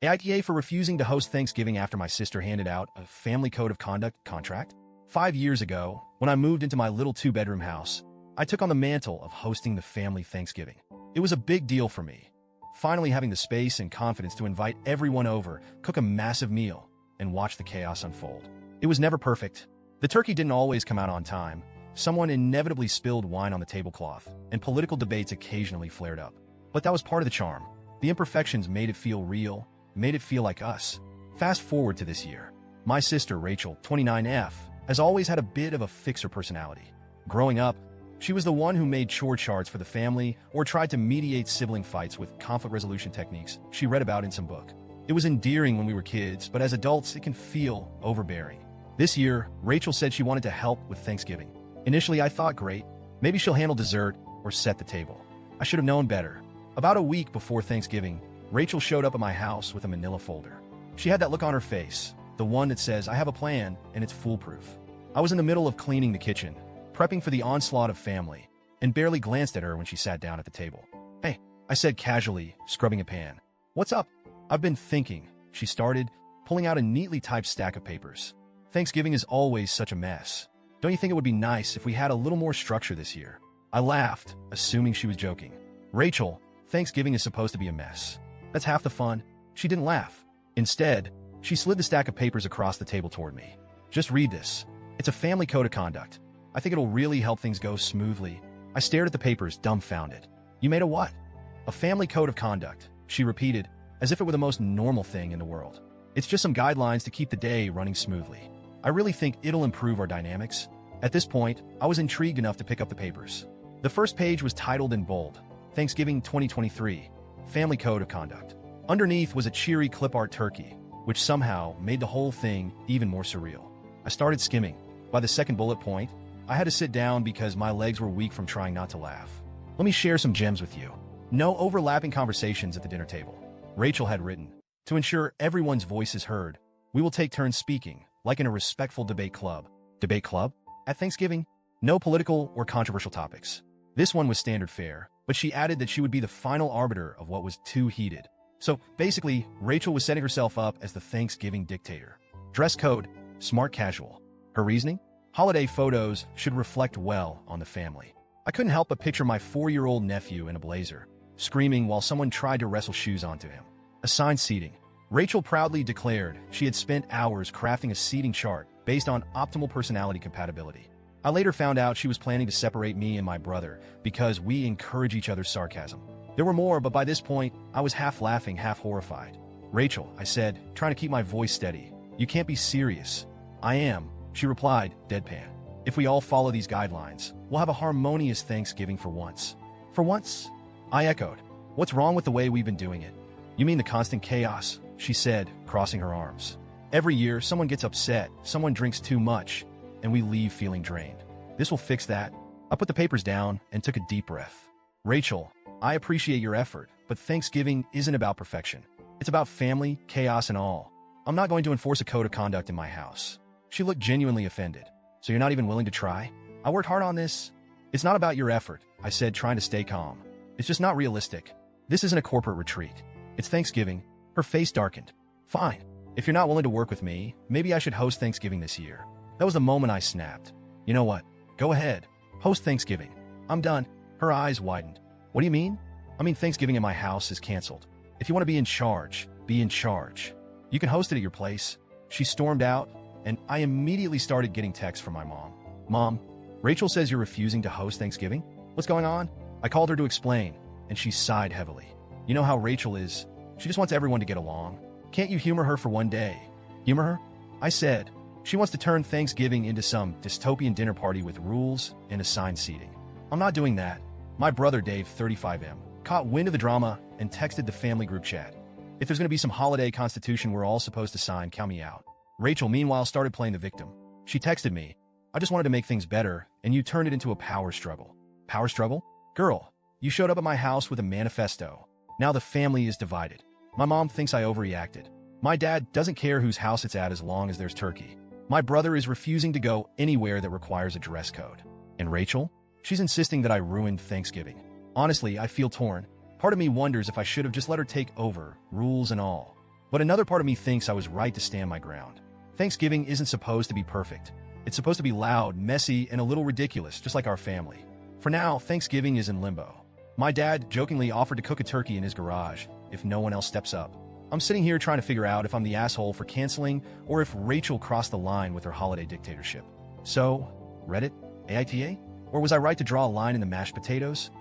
AITA for refusing to host Thanksgiving after my sister handed out a family code of conduct contract. 5 years ago, when I moved into my little two-bedroom house, I took on the mantle of hosting the family Thanksgiving. It was a big deal for me, finally having the space and confidence to invite everyone over, cook a massive meal, and watch the chaos unfold. It was never perfect. The turkey didn't always come out on time. Someone inevitably spilled wine on the tablecloth, and political debates occasionally flared up. But that was part of the charm. The imperfections made it feel real, made it feel like us. Fast forward to this year. My sister, Rachel, 29F, has always had a bit of a fixer personality. Growing up, she was the one who made chore charts for the family or tried to mediate sibling fights with conflict resolution techniques she read about in some book. It was endearing when we were kids, but as adults, it can feel overbearing. This year, Rachel said she wanted to help with Thanksgiving. Initially, I thought, great, maybe she'll handle dessert or set the table. I should have known better. About a week before Thanksgiving, Rachel showed up at my house with a manila folder. She had that look on her face, the one that says, I have a plan, and it's foolproof. I was in the middle of cleaning the kitchen, prepping for the onslaught of family, and barely glanced at her when she sat down at the table. Hey, I said casually, scrubbing a pan. What's up? I've been thinking, she started, pulling out a neatly typed stack of papers. Thanksgiving is always such a mess. Don't you think it would be nice if we had a little more structure this year? I laughed, assuming she was joking. Rachel, Thanksgiving is supposed to be a mess. That's half the fun. She didn't laugh. Instead, she slid the stack of papers across the table toward me. Just read this. It's a family code of conduct. I think it'll really help things go smoothly. I stared at the papers, dumbfounded. You made a what? A family code of conduct, she repeated, as if it were the most normal thing in the world. It's just some guidelines to keep the day running smoothly. I really think it'll improve our dynamics. At this point, I was intrigued enough to pick up the papers. The first page was titled in bold, Thanksgiving 2023, Family Code of Conduct. Underneath was a cheery clip art turkey, which somehow made the whole thing even more surreal. I started skimming. By the second bullet point, I had to sit down because my legs were weak from trying not to laugh. Let me share some gems with you. No overlapping conversations at the dinner table. Rachel had written, to ensure everyone's voice is heard, we will take turns speaking, like in a respectful debate club. Debate club? At Thanksgiving? No political or controversial topics. This one was standard fare, but she added that she would be the final arbiter of what was too heated. So basically, Rachel was setting herself up as the Thanksgiving dictator. Dress code, smart casual. Her reasoning? Holiday photos should reflect well on the family. I couldn't help but picture my 4-year-old nephew in a blazer, screaming while someone tried to wrestle shoes onto him. Assigned seating. Rachel proudly declared she had spent hours crafting a seating chart based on optimal personality compatibility. I later found out she was planning to separate me and my brother because we encourage each other's sarcasm. There were more, but by this point, I was half laughing, half horrified. Rachel, I said, trying to keep my voice steady. You can't be serious. I am, she replied, deadpan. If we all follow these guidelines, we'll have a harmonious Thanksgiving for once. For once? I echoed. What's wrong with the way we've been doing it? You mean the constant chaos, she said, crossing her arms. Every year, someone gets upset, someone drinks too much, and we leave feeling drained. This will fix that. I put the papers down and took a deep breath. Rachel, I appreciate your effort, but Thanksgiving isn't about perfection. It's about family, chaos, and all. I'm not going to enforce a code of conduct in my house. She looked genuinely offended. So you're not even willing to try? I worked hard on this. It's not about your effort, I said, trying to stay calm. It's just not realistic. This isn't a corporate retreat. It's Thanksgiving. Her face darkened. Fine. If you're not willing to work with me, maybe I should host Thanksgiving this year. That was the moment I snapped. You know what? Go ahead. Host Thanksgiving. I'm done. Her eyes widened. What do you mean? I mean Thanksgiving in my house is canceled. If you want to be in charge, be in charge. You can host it at your place. She stormed out, and I immediately started getting texts from my mom. Mom, Rachel says you're refusing to host Thanksgiving? What's going on? I called her to explain, and she sighed heavily. You know how Rachel is. She just wants everyone to get along. Can't you humor her for one day? Humor her? I said. She wants to turn Thanksgiving into some dystopian dinner party with rules and assigned seating. I'm not doing that. My brother Dave, 35M, caught wind of the drama and texted the family group chat. If there's going to be some holiday constitution we're all supposed to sign, count me out. Rachel, meanwhile, started playing the victim. She texted me, I just wanted to make things better, and you turned it into a power struggle. Power struggle? Girl, you showed up at my house with a manifesto. Now the family is divided. My mom thinks I overreacted. My dad doesn't care whose house it's at as long as there's turkey. My brother is refusing to go anywhere that requires a dress code. And Rachel? She's insisting that I ruined Thanksgiving. Honestly, I feel torn. Part of me wonders if I should have just let her take over, rules and all. But another part of me thinks I was right to stand my ground. Thanksgiving isn't supposed to be perfect. It's supposed to be loud, messy, and a little ridiculous, just like our family. For now, Thanksgiving is in limbo. My dad jokingly offered to cook a turkey in his garage if no one else steps up. I'm sitting here trying to figure out if I'm the asshole for canceling or if Rachel crossed the line with her holiday dictatorship. So, Reddit? AITA? Or was I right to draw a line in the mashed potatoes?